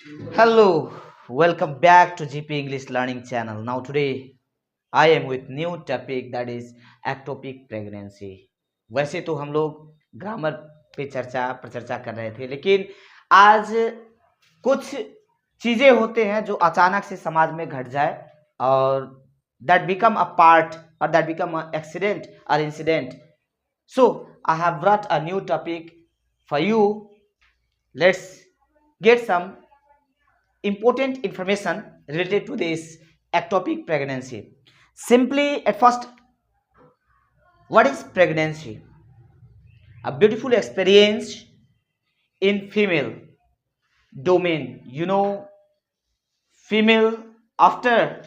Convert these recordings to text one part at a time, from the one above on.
Hello, welcome back to GP English Learning Channel. Now today I am with new topic that is ectopic pregnancy. वैसे तो हम लोग grammar पे चर्चा प्रचर्चा कर रहे थे, लेकिन आज कुछ चीजें होते हैं जो अचानक से समाज में घट जाए और that become a part or that become an accident or incident. So I have brought a new topic for you. Let's get some important information related to this ectopic pregnancy. Simply, at first, what is pregnancy? A beautiful experience in female domain. Female after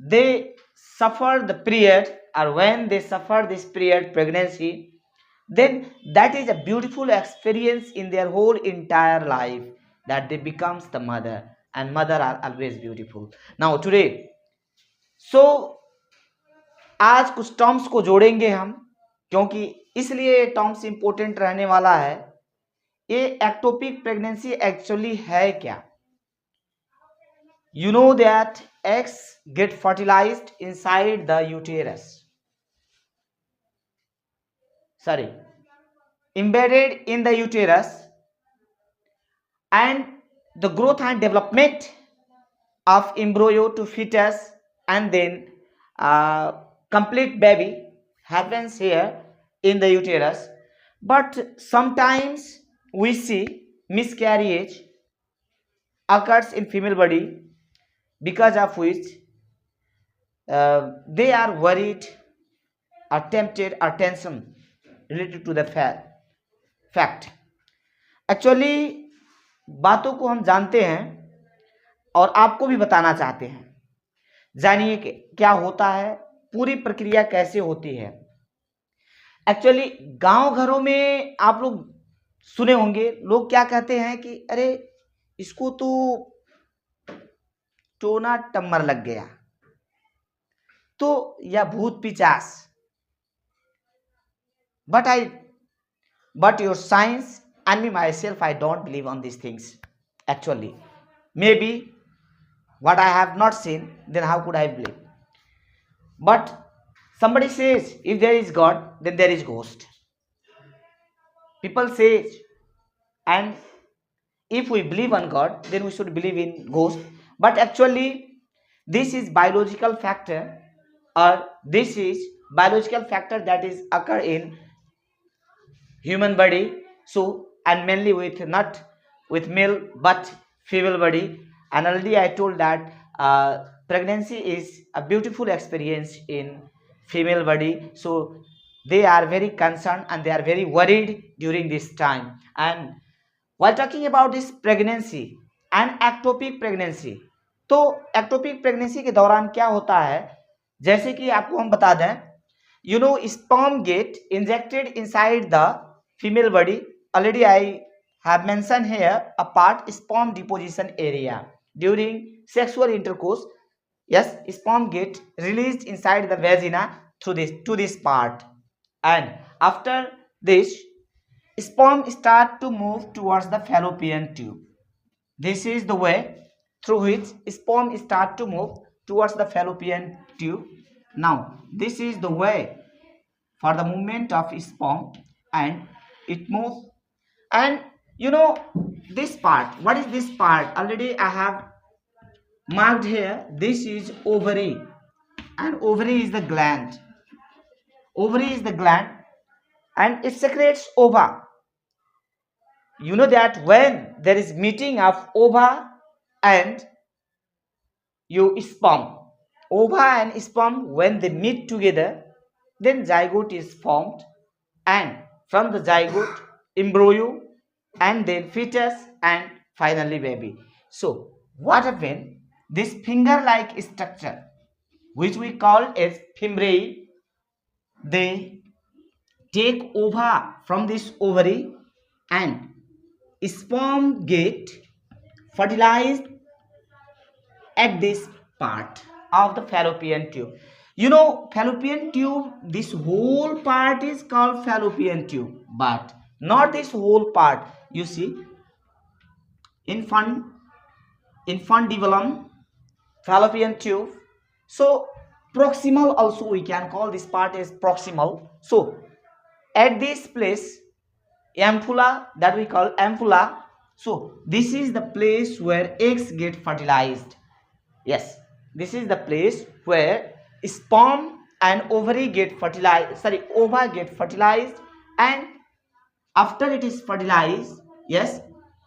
they suffer the period or when they suffer this period pregnancy, then that is a beautiful experience in their whole entire life that they becomes the mother, and mother are always beautiful. Now today, so आज कुछ terms को जोड़ेंगे हम, क्योंकि इसलिए terms important रहने वाला है. ये एक्टोपिक प्रेगनेंसी एक्चुअली है क्या? You know that eggs get fertilized inside the uterus. Sorry, embedded in the uterus, and the growth and development of embryo to fetus and then complete baby happens here in the uterus. But sometimes we see miscarriage occurs in female body, because of which they are worried or tempted or tension related to the fact. Actually बातों को हम जानते हैं और आपको भी बताना चाहते हैं. जानिए कि क्या होता है, पूरी प्रक्रिया कैसे होती है. एक्चुअली गांव घरों में आप लोग सुने होंगे, लोग क्या कहते हैं कि अरे इसको तो टोना टम्मर लग गया, तो या भूत पिचास. but your science and me myself, I don't believe on these things. Actually, maybe what I have not seen, then how could I believe? But somebody says if there is God, then there is ghost. People say, and if we believe on God, then we should believe in ghost. But actually this is biological factor, or this is biological factor that is occur in human body. So, and mainly with not with male but female body. And already I told that pregnancy is a beautiful experience in female body. So they are very concerned and they are very worried during this time. And while talking about this pregnancy and ectopic pregnancy, तो ectopic pregnancy के दौरान क्या होता है, जैसे कि आपको हम बता दें, sperm get injected inside the female body. Already I have mentioned here a part, sperm deposition area during sexual intercourse. Yes, sperm get released inside the vagina through this part, and after this sperm start to move towards the fallopian tube. This is the way through which sperm start to move towards the fallopian tube. Now this is the way for the movement of sperm, and it moves. And this part, what is this part? Already I have marked here. This is ovary, and ovary is the gland. Ovary is the gland, and it secretes ova. You know that when there is meeting of ova and sperm, ova and sperm, when they meet together, then zygote is formed, and from the zygote embryo, and then fetus, and finally baby. So what happened? This finger like structure, which we call as fimbriae, they take ova from this ovary, and sperm get fertilized at this part of the fallopian tube. Fallopian tube, this whole part is called fallopian tube, but not this whole part. You see, infundibulum, fallopian tube. So proximal also we can call this part as proximal. So at this place, ampulla, that we call ampulla. So this is the place where eggs get fertilized. Yes, this is the place where sperm and ovary get fertilized, sorry, ova get fertilized, and after it is fertilized, yes,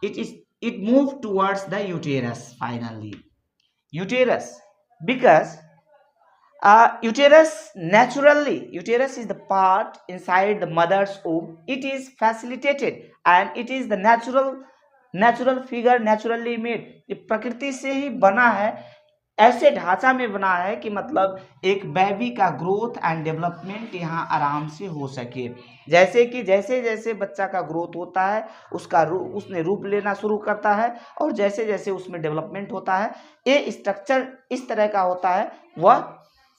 it moves towards the uterus finally. Uterus, because uterus is the part inside the mother's womb. It is facilitated and it is the natural figure, naturally made. ये प्रकृति से ही बना है, ऐसे ढांचा में बना है कि मतलब एक बेबी का ग्रोथ एंड डेवलपमेंट यहाँ आराम से हो सके। जैसे कि जैसे जैसे बच्चा का ग्रोथ होता है उसका उसने रूप लेना शुरू करता है, और जैसे जैसे उसमें डेवलपमेंट होता है, ये स्ट्रक्चर इस तरह का होता है, वह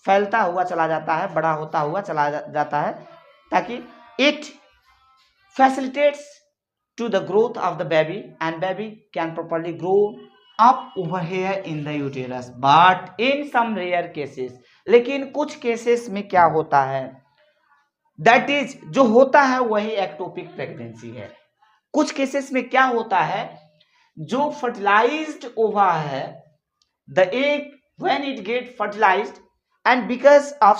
फैलता हुआ चला जाता है, बड़ा होता हुआ चला जाता है, ताकि it facilitates to the growth of the baby and baby can properly grow up over here in the uterus. But in some rare cases, लेकिन कुछ केसेस में क्या होता है, that is जो होता है वही एक्टोपिक प्रेगनेंसी है। कुछ केसेस में क्या होता है, जो फर्टिलाइज्ड ओवा है, the egg when it get fertilized and because of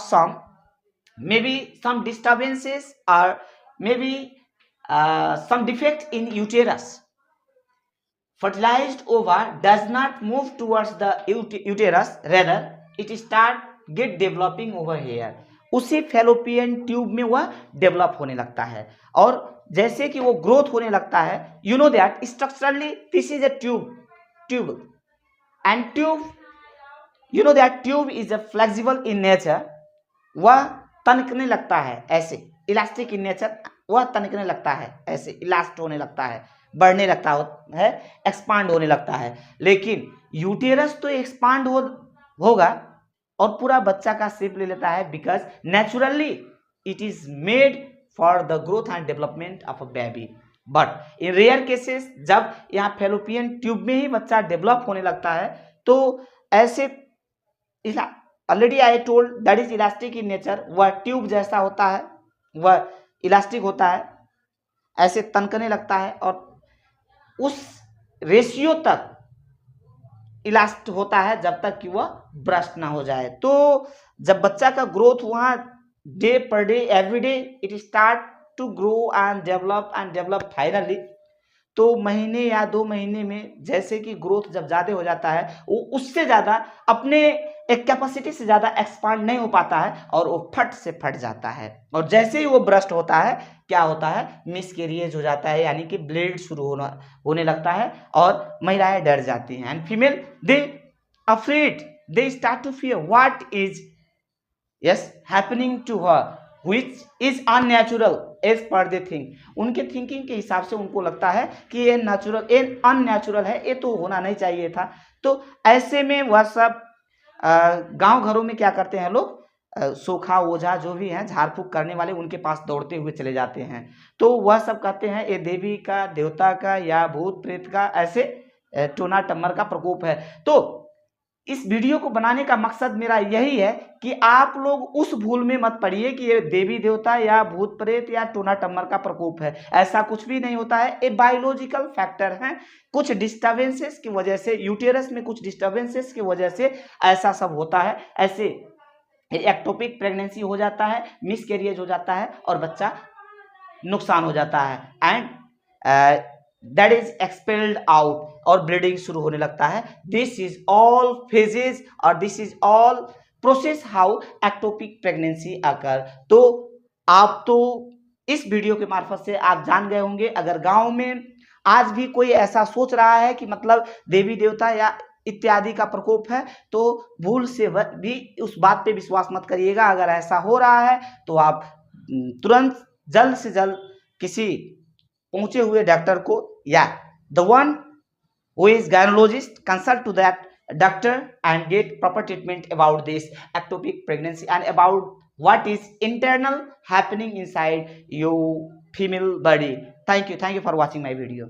maybe some disturbances or maybe some defect in uterus, fertilized ova does not move towards the uterus, rather it start get developing over here. उसी fallopian tube में वह develop होने लगता है, और जैसे कि वो ग्रोथ होने लगता है, you know that structurally this is a tube and tube, you know that tube is a flexible in nature. वह तनकने लगता है ऐसे, इलास्टिक इन नेचर, वह तनकने लगता है ऐसे, इलास्ट होने लगता है, बढ़ने लगता है, एक्सपांड होने लगता है. लेकिन यूटेरस तो एक्सपांड होगा और पूरा बच्चा का शेप ले लेता है, because naturally it is made for the growth and development of a baby. But in rare cases जब यहाँ फैलोपियन ट्यूब में ही बच्चा डेवलप होने लगता है, तो ऐसे already I told that is elastic in nature. वह ट्यूब जैसा होता है, वह इलास्टिक होता है, ऐसे तनकने लगता है और उस रेशियो तक इलास्ट होता है जब तक कि वह ब्रस्ट ना हो जाए. तो जब बच्चा का ग्रोथ वहाँ डे पर day every day it start to grow and develop finally, तो महीने या 2 महीने में जैसे कि ग्रोथ जब ज़्यादा हो जाता है, वो उससे ज़्यादा अपने एक कैपेसिटी से ज़्यादा एक्सपांड नहीं हो पाता है और वो फट से फट जाता है. और जैसे ही वो ब्रस्ट होता है, क्या होता है, मिसकैरेज हो जाता है, यानी कि ब्लीड शुरू होने लगता है और महिलाएं डर जाती हैं. And female they afraid, they start to fear what is happening to her which is unnatural as per the think. उनके थिंकिंग के हिसाब से उनको लगता है कि ये अननेचुरल है, ये तो होना नहीं चाहिए था. तो ऐसे में वह सब गांव घरों में क्या करते हैं लोग, सोखा ओझा जो भी हैं, झाड़ फूक करने वाले, उनके पास दौड़ते हुए चले जाते हैं. तो वह सब कहते हैं ये देवी का, देवता का या भूत प्रेत का ऐसे टोना टम्मर का प्रकोप है. तो इस वीडियो को बनाने का मकसद मेरा यही है कि आप लोग उस भूल में मत पड़िए कि ये देवी देवता या भूत प्रेत या टोना टम्मर का प्रकोप है. ऐसा कुछ भी नहीं होता है. ये बायोलॉजिकल फैक्टर है, कुछ डिस्टर्बेंसेस की वजह से, यूटेरस में कुछ डिस्टर्बेंसेस की वजह से ऐसा सब होता है. ऐसे एक्टोपिक प्रेगनेंसी हो जाता है, मिसकैरेज हो जाता है और बच्चा नुकसान हो जाता है, and that is expelled out और ब्लीडिंग शुरू होने लगता है. दिस इज ऑल फेजेस और this is all process how ectopic pregnancy occur. तो आप तो इस वीडियो के मार्फत से आप जान गए होंगे. अगर गांव में आज भी कोई ऐसा सोच रहा है कि मतलब देवी देवता या इत्यादि का प्रकोप है, तो भूल से भी उस बात पे विश्वास मत करिएगा. अगर ऐसा हो रहा है तो आप तुरंत जल्द से जल्द किसी पहुंचे हुए डॉक्टर को या the one who is gynecologist, consult to that doctor and get proper treatment about this ectopic pregnancy and about what is internal happening inside your female body. Thank you for watching my video.